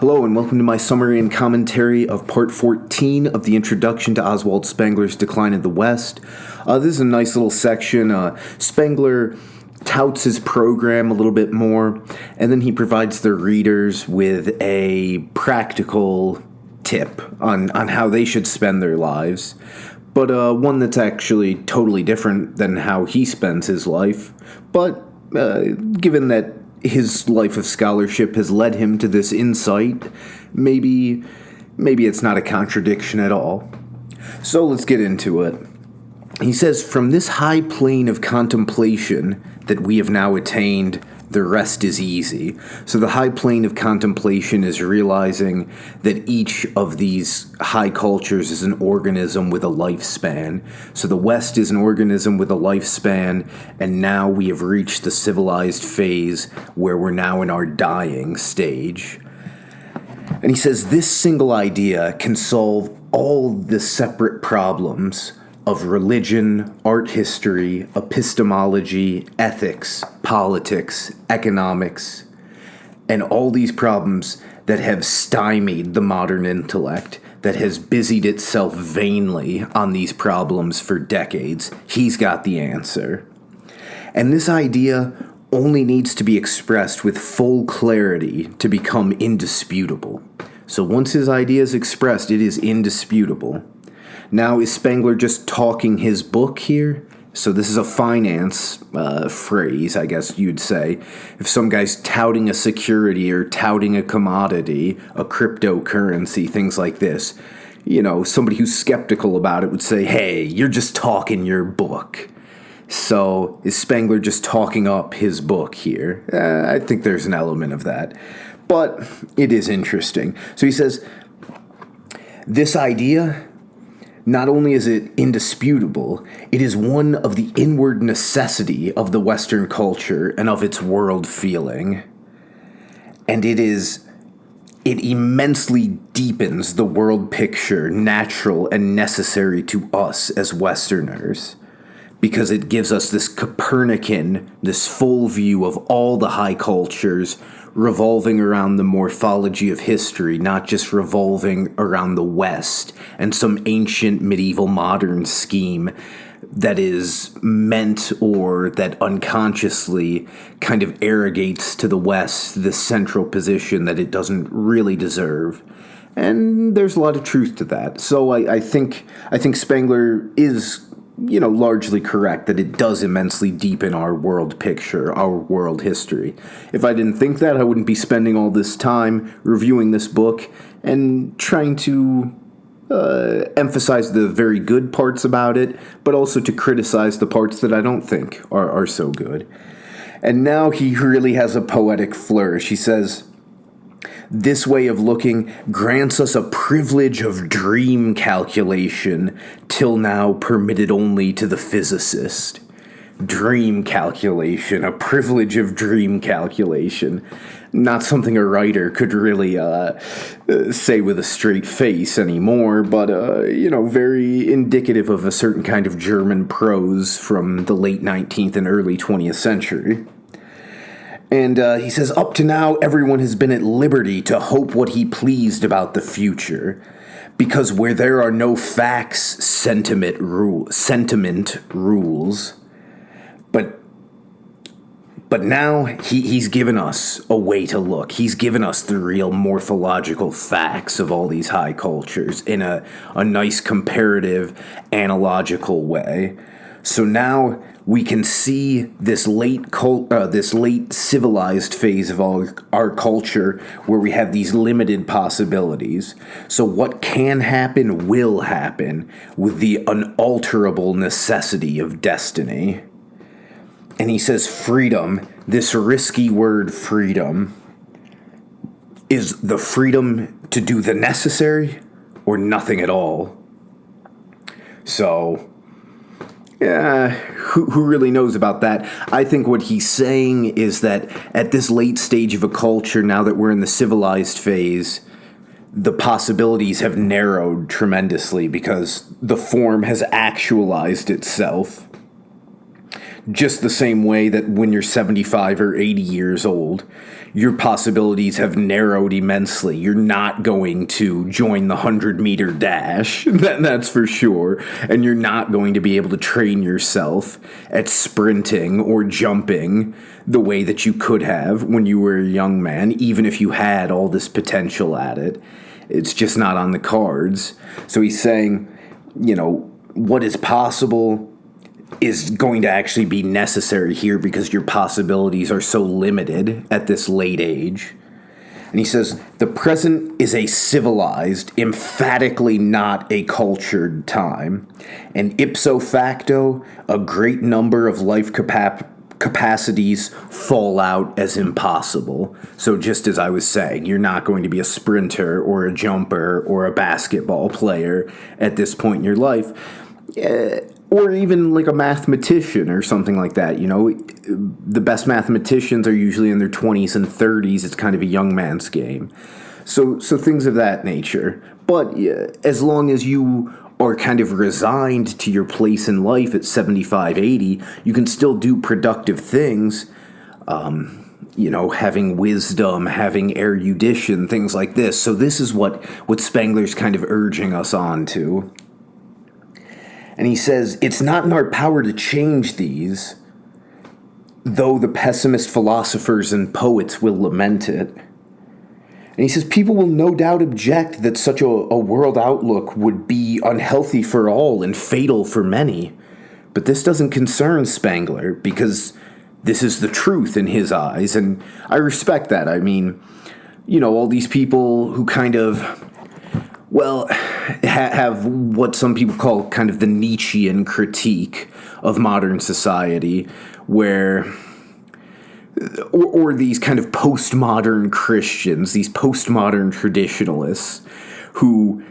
Hello and welcome to my summary and commentary of part 14 of the introduction to Oswald Spengler's Decline of the West. This is a nice little section. Spengler touts his program a little bit more, and then he provides the readers with a practical tip on how they should spend their lives, but one that's actually totally different than how he spends his life. But given that his life of scholarship has led him to this insight, maybe it's not a contradiction at all. So let's get into it. He says, "From this high plane of contemplation that we have now attained, the rest is easy." So the high plane of contemplation is realizing that each of these high cultures is an organism with a lifespan. So the West is an organism with a lifespan, and now we have reached the civilized phase where we're now in our dying stage. And he says this single idea can solve all the separate problems of religion, art history, epistemology, ethics, politics, economics, and all these problems that have stymied the modern intellect, that has busied itself vainly on these problems for decades. He's got the answer. And this idea only needs to be expressed with full clarity to become indisputable. So once his idea is expressed, it is indisputable. Now, is Spengler just talking his book here? So this is a finance phrase, I guess you'd say. If some guy's touting a security or touting a commodity, a cryptocurrency, things like this, somebody who's skeptical about it would say, hey, you're just talking your book. So is Spengler just talking up his book here? I think there's an element of that. But it is interesting. So he says, this idea, not only is it indisputable, it is one of the inward necessity of the Western culture and of its world feeling. And it immensely deepens the world picture natural and necessary to us as Westerners, because it gives us this Copernican, this full view of all the high cultures revolving around the morphology of history, not just revolving around the West and some ancient medieval modern scheme that is meant or that unconsciously kind of arrogates to the West this central position that it doesn't really deserve. And there's a lot of truth to that. So I think Spengler is largely correct that it does immensely deepen our world picture, our world history. If I didn't think that, I wouldn't be spending all this time reviewing this book and trying to emphasize the very good parts about it, but also to criticize the parts that I don't think are so good. And now he really has a poetic flourish. He says, this way of looking grants us a privilege of dream calculation, till now permitted only to the physicist. Dream calculation, a privilege of dream calculation. Not something a writer could really say with a straight face anymore, but, very indicative of a certain kind of German prose from the late 19th and early 20th century. And he says, up to now, everyone has been at liberty to hope what he pleased about the future, because where there are no facts, sentiment rules. But now he's given us a way to look. He's given us the real morphological facts of all these high cultures in a nice comparative, analogical way. So now we can see this late civilized phase of our culture where we have these limited possibilities. So what can happen will happen with the unalterable necessity of destiny. And he says freedom, this risky word freedom, is the freedom to do the necessary or nothing at all. So, yeah, who really knows about that? I think what he's saying is that at this late stage of a culture, now that we're in the civilized phase, the possibilities have narrowed tremendously because the form has actualized itself. just the same way that when you're 75 or 80 years old, your possibilities have narrowed immensely. You're not going to join the 100-meter dash, that's for sure, and you're not going to be able to train yourself at sprinting or jumping the way that you could have when you were a young man, even if you had all this potential at it. It's just not on the cards. So he's saying, what is possible is going to actually be necessary here because your possibilities are so limited at this late age. And he says, the present is a civilized, emphatically not a cultured time. And ipso facto, a great number of life capacities fall out as impossible. So just as I was saying, you're not going to be a sprinter or a jumper or a basketball player at this point in your life. Or even like a mathematician or something like that. The best mathematicians are usually in their 20s and 30s. It's kind of a young man's game. So things of that nature. But as long as you are kind of resigned to your place in life at 75, 80, you can still do productive things. Having wisdom, having erudition, things like this. So this is what Spengler's kind of urging us on to. And he says, it's not in our power to change these, though the pessimist philosophers and poets will lament it. And he says, people will no doubt object that such a world outlook would be unhealthy for all and fatal for many. But this doesn't concern Spengler, because this is the truth in his eyes, and I respect that. I mean, all these people who kind of, have what some people call kind of the Nietzschean critique of modern society, where, or these kind of postmodern Christians, these postmodern traditionalists, who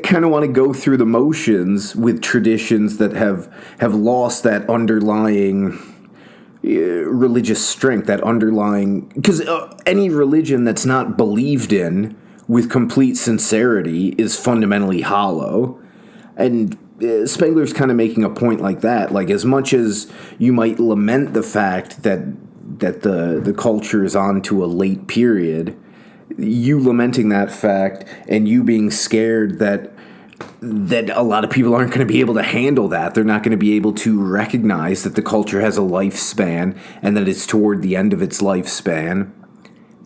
kind of want to go through the motions with traditions that have lost that underlying religious strength, that underlying, because any religion that's not believed in with complete sincerity is fundamentally hollow. And Spengler's kind of making a point like that. Like, as much as you might lament the fact that the culture is on to a late period, you lamenting that fact and you being scared that a lot of people aren't going to be able to handle that. They're not going to be able to recognize that the culture has a lifespan and that it's toward the end of its lifespan.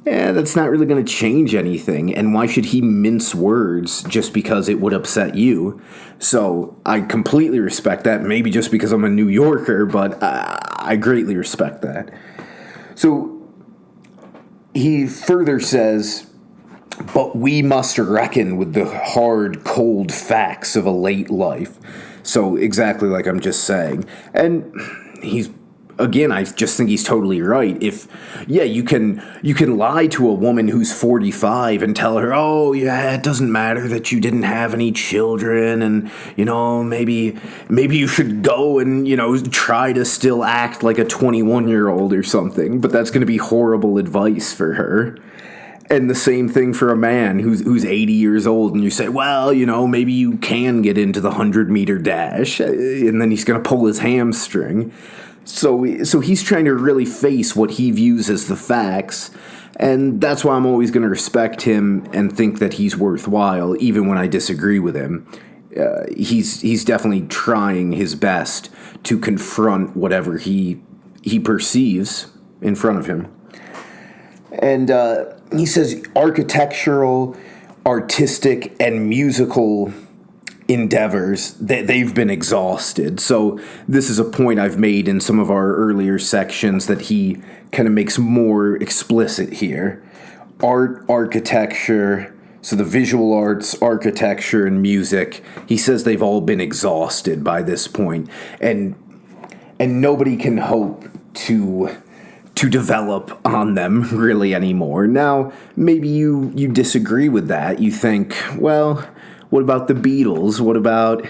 That's not really going to change anything, and why should he mince words just because it would upset you? So I completely respect that, maybe just because I'm a New Yorker, but I greatly respect that. So he further says, but we must reckon with the hard, cold facts of a late life. So exactly like I'm just saying. And again, I just think he's totally right. You can lie to a woman who's 45 and tell her, oh, yeah, it doesn't matter that you didn't have any children, and, maybe you should go and, try to still act like a 21-year-old or something, but that's going to be horrible advice for her. And the same thing for a man who's 80 years old, and you say, well, maybe you can get into the 100-meter dash, and then he's going to pull his hamstring. So he's trying to really face what he views as the facts, and that's why I'm always going to respect him and think that he's worthwhile, even when I disagree with him. He's definitely trying his best to confront whatever he perceives in front of him. And he says architectural, artistic, and musical endeavors, they've been exhausted. So this is a point I've made in some of our earlier sections that he kind of makes more explicit here. Art, architecture, so the visual arts, architecture, and music, he says they've all been exhausted by this point, and nobody can hope to develop on them really anymore. Now, maybe you disagree with that. You think, well, what about the Beatles? What about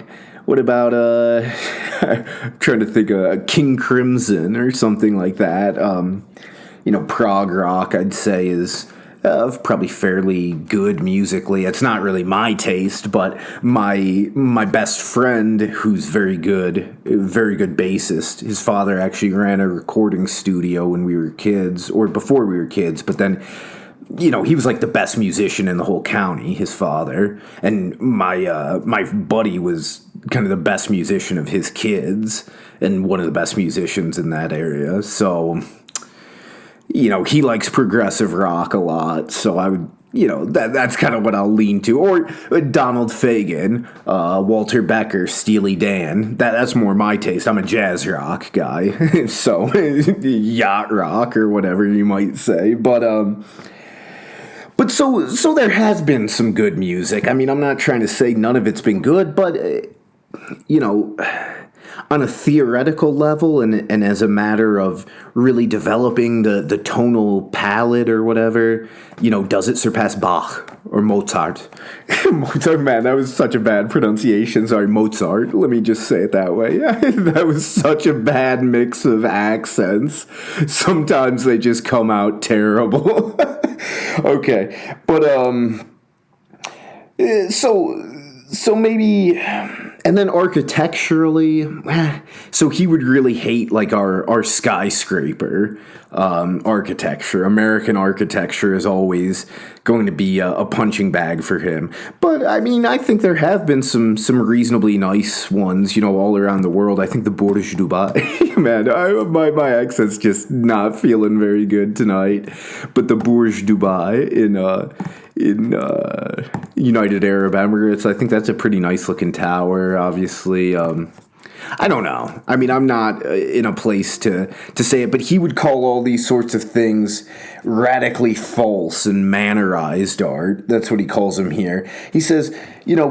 I'm trying to think of King Crimson or something like that. Prog rock, I'd say, is probably fairly good musically. It's not really my taste, but my best friend, who's very good bassist, his father actually ran a recording studio when we were kids, or before we were kids, but then, he was like the best musician in the whole county, his father, and my buddy was kind of the best musician of his kids, and one of the best musicians in that area, so... he likes progressive rock a lot, so I would, that's kind of what I'll lean to. Or Donald Fagen, Walter Becker, Steely Dan. That's more my taste. I'm a jazz rock guy, so yacht rock or whatever you might say. But so there has been some good music. I mean, I'm not trying to say none of it's been good, but on a theoretical level and as a matter of really developing the tonal palette or whatever, does it surpass Bach or Mozart? Mozart, man, that was such a bad pronunciation. Sorry, Mozart. Let me just say it that way. That was such a bad mix of accents. Sometimes they just come out terrible. Okay, but so maybe, and then architecturally, so he would really hate like our skyscraper architecture. American architecture is always going to be a punching bag for him. But I mean, I think there have been some reasonably nice ones, all around the world. I think the Burj Dubai, man, my accent's just not feeling very good tonight. But the Burj Dubai in United Arab Emirates, I think that's a pretty nice looking tower, obviously. I don't know. I mean, I'm not in a place to say it, but he would call all these sorts of things radically false and mannerized art. That's what he calls them here. He says,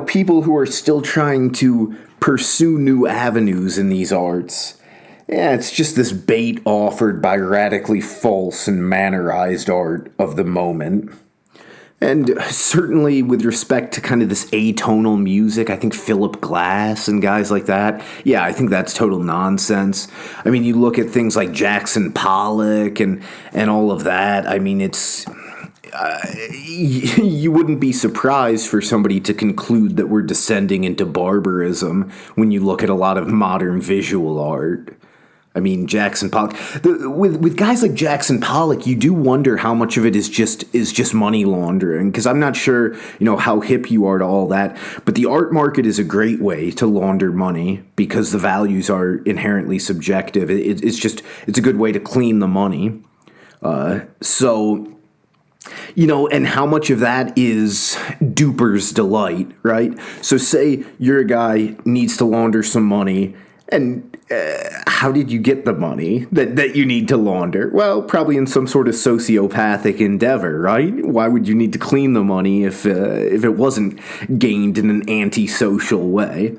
people who are still trying to pursue new avenues in these arts, it's just this bait offered by radically false and mannerized art of the moment. And certainly with respect to kind of this atonal music, I think Philip Glass and guys like that, yeah, I think that's total nonsense. I mean, you look at things like Jackson Pollock and all of that. I mean, it's... you wouldn't be surprised for somebody to conclude that we're descending into barbarism when you look at a lot of modern visual art. I mean, Jackson Pollock. With guys like Jackson Pollock, you do wonder how much of it is just money laundering. Because I'm not sure, how hip you are to all that. But the art market is a great way to launder money because the values are inherently subjective. It's a good way to clean the money. And how much of that is duper's delight, right? So say you're a guy needs to launder some money, and how did you get the money that you need to launder? Well, probably in some sort of sociopathic endeavor, right? Why would you need to clean the money if it wasn't gained in an antisocial way?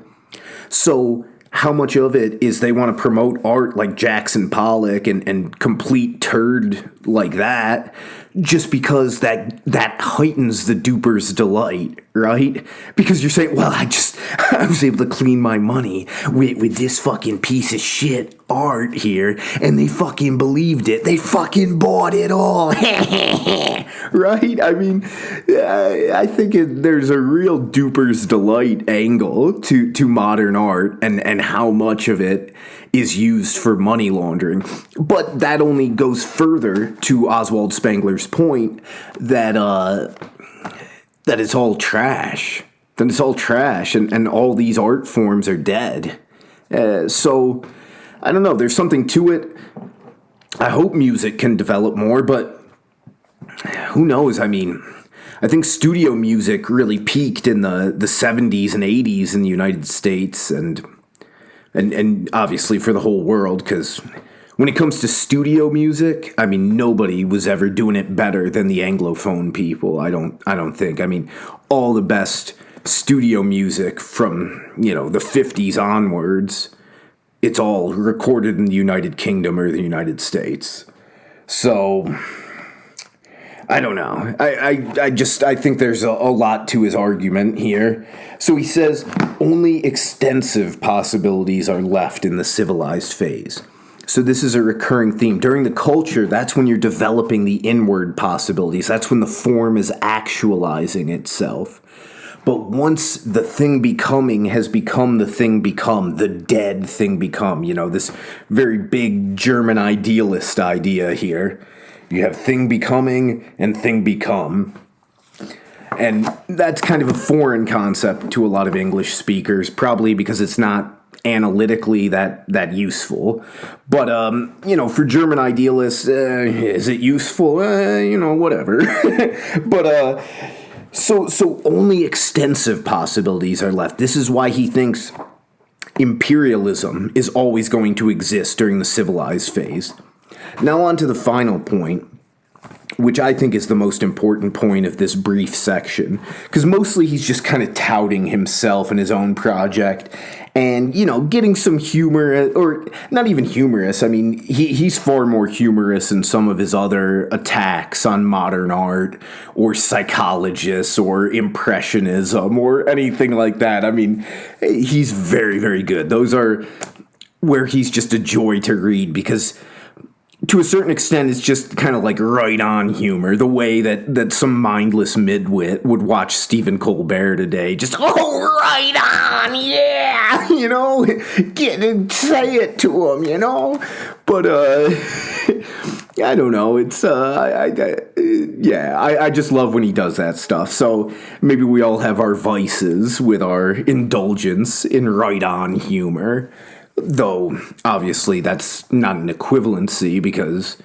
So how much of it is they want to promote art like Jackson Pollock and complete turd like that just because that heightens the duper's delight, right? Because you're saying, well, I was able to clean my money with this fucking piece of shit art here, and they fucking believed it. They fucking bought it all. Right? I mean, I think there's a real duper's delight angle to modern art and how much of it is used for money laundering. But that only goes further to Oswald Spengler's point that it's all trash. That it's all trash and all these art forms are dead. So, I don't know, there's something to it. I hope music can develop more, but who knows? I mean, I think studio music really peaked in the 70s and 80s in the United States and obviously for the whole world, because when it comes to studio music, I mean, nobody was ever doing it better than the Anglophone people. I don't think. I mean, all the best studio music from, the 50s onwards, it's all recorded in the United Kingdom or the United States. So, I don't know. I think there's a lot to his argument here. So he says only extensive possibilities are left in the civilized phase. So this is a recurring theme. During the culture, that's when you're developing the inward possibilities. That's when the form is actualizing itself. But once the thing becoming has become the thing become, the dead thing become, this very big German idealist idea here. You have thing becoming and thing become. And that's kind of a foreign concept to a lot of English speakers, probably because it's not analytically that useful. But, for German idealists, is it useful? Whatever. But, So only extensive possibilities are left. This is why he thinks imperialism is always going to exist during the civilized phase. Now on to the final point, which I think is the most important point of this brief section, because mostly he's just kind of touting himself and his own project, and, getting some humor, or not even humorous. I mean, he's far more humorous in some of his other attacks on modern art, or psychologists, or impressionism, or anything like that. I mean, he's very, very good. Those are where he's just a joy to read, because to a certain extent, it's just kind of like right-on humor, the way that some mindless midwit would watch Stephen Colbert today. Just, right on, yeah! Say it to him, But, I don't know. It's, I just love when he does that stuff. So maybe we all have our vices with our indulgence in right-on humor. Though, obviously, that's not an equivalency, because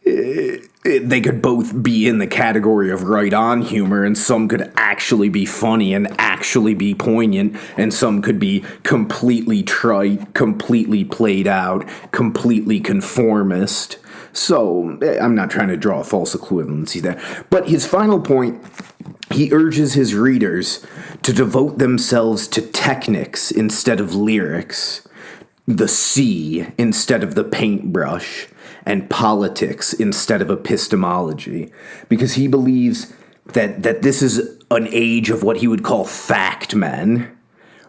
they could both be in the category of right-on humor, and some could actually be funny and actually be poignant, and some could be completely trite, completely played out, completely conformist. So, I'm not trying to draw a false equivalency there. But his final point, he urges his readers to devote themselves to technics instead of lyrics, the sea instead of the paintbrush, and politics instead of epistemology, because he believes that this is an age of what he would call fact men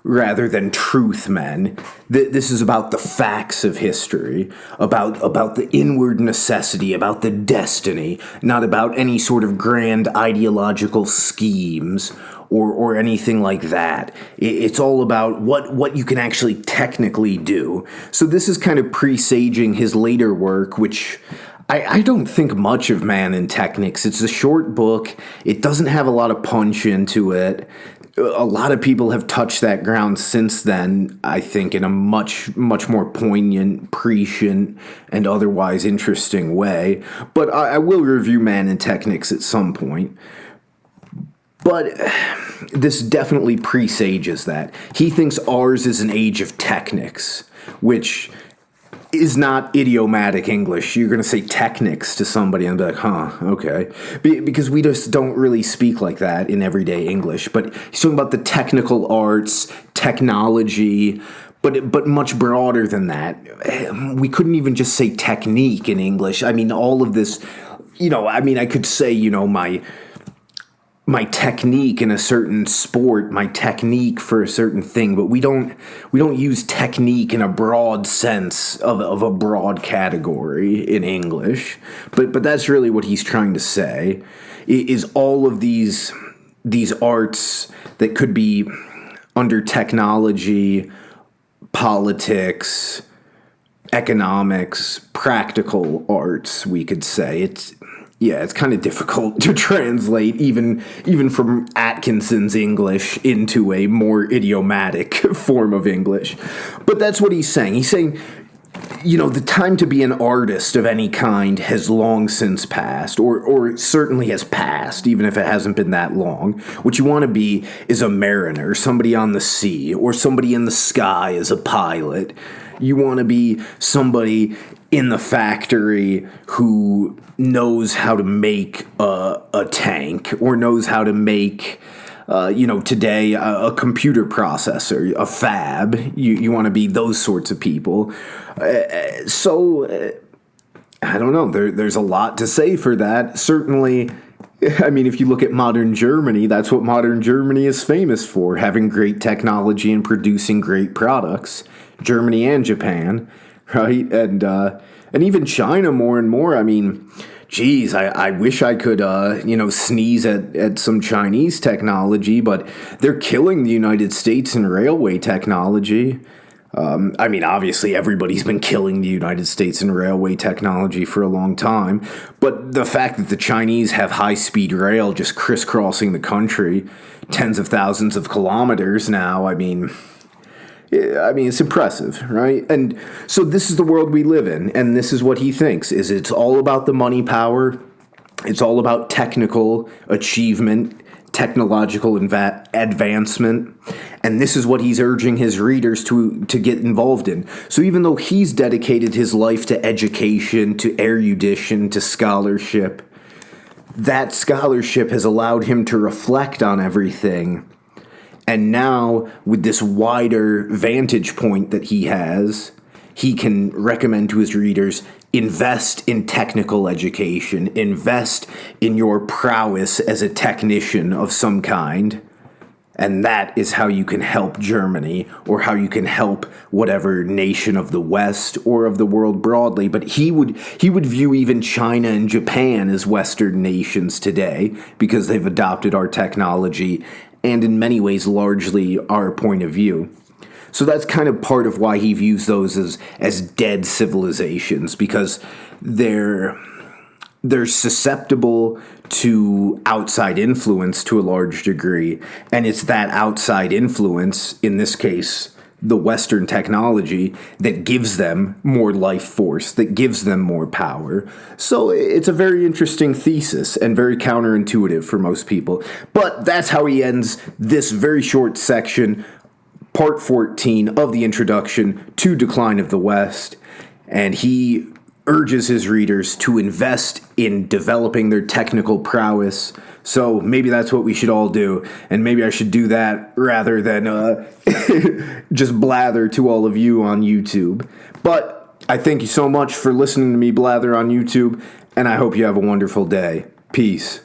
rather than truth men. This is about the facts of history, about the inward necessity, about the destiny, not about any sort of grand ideological schemes or anything like that. It's all about what you can actually technically do. So this is kind of presaging his later work, which I don't think much of Man in Technics. It's a short book. It doesn't have a lot of punch into it. A lot of people have touched that ground since then, I think, in a much, much more poignant, prescient, and otherwise interesting way. But I will review Man in Technics at some point. But this definitely presages that. He thinks ours is an age of technics, which is not idiomatic English. You're going to say technics to somebody and be like, huh, okay. Because we just don't really speak like that in everyday English. But he's talking about the technical arts, technology, but much broader than that. We couldn't even just say technique in English. I mean, all of this, I could say, my technique in a certain sport, my technique for a certain thing, but we don't use technique in a broad sense of a broad category in English. But that's really what he's trying to say, is all of these arts that could be under technology, politics, economics, practical arts, we could say. It's kind of difficult to translate even from Atkinson's English into a more idiomatic form of English. But that's what he's saying. He's saying, the time to be an artist of any kind has long since passed, or certainly has passed, even if it hasn't been that long. What you want to be is a mariner, somebody on the sea, or somebody in the sky as a pilot. You want to be somebody in the factory who knows how to make a tank, or knows how to make, today a computer processor, a fab. You want to be those sorts of people. So I don't know. There's a lot to say for that. Certainly, I mean, if you look at modern Germany, that's what modern Germany is famous for, having great technology and producing great products. Germany and Japan. right? And even China more and more. I mean, geez, I wish I could, sneeze at some Chinese technology, but they're killing the United States in railway technology. I mean, obviously, everybody's been killing the United States in railway technology for a long time, but the fact that the Chinese have high-speed rail just crisscrossing the country, tens of thousands of kilometers now, I mean, it's impressive, right? And so this is the world we live in, and this is what he thinks, is it's all about the money power, it's all about technical achievement, technological advancement, and this is what he's urging his readers to get involved in. So even though he's dedicated his life to education, to erudition, to scholarship, that scholarship has allowed him to reflect on everything. And now, with this wider vantage point that he has, he can recommend to his readers, invest in technical education, invest in your prowess as a technician of some kind, and that is how you can help Germany, or how you can help whatever nation of the West or of the world broadly. But he would view even China and Japan as Western nations today, because they've adopted our technology and in many ways largely our point of view. So that's kind of part of why he views those as dead civilizations, because they're susceptible to outside influence to a large degree, and it's that outside influence, in this case, the Western technology, that gives them more life force, that gives them more power. So it's a very interesting thesis and very counterintuitive for most people. But that's how he ends this very short section, Part 14 of the Introduction to Decline of the West, and he urges his readers to invest in developing their technical prowess. So maybe that's what we should all do, and maybe I should do that rather than just blather to all of you on YouTube. But I thank you so much for listening to me blather on YouTube, and I hope you have a wonderful day. Peace.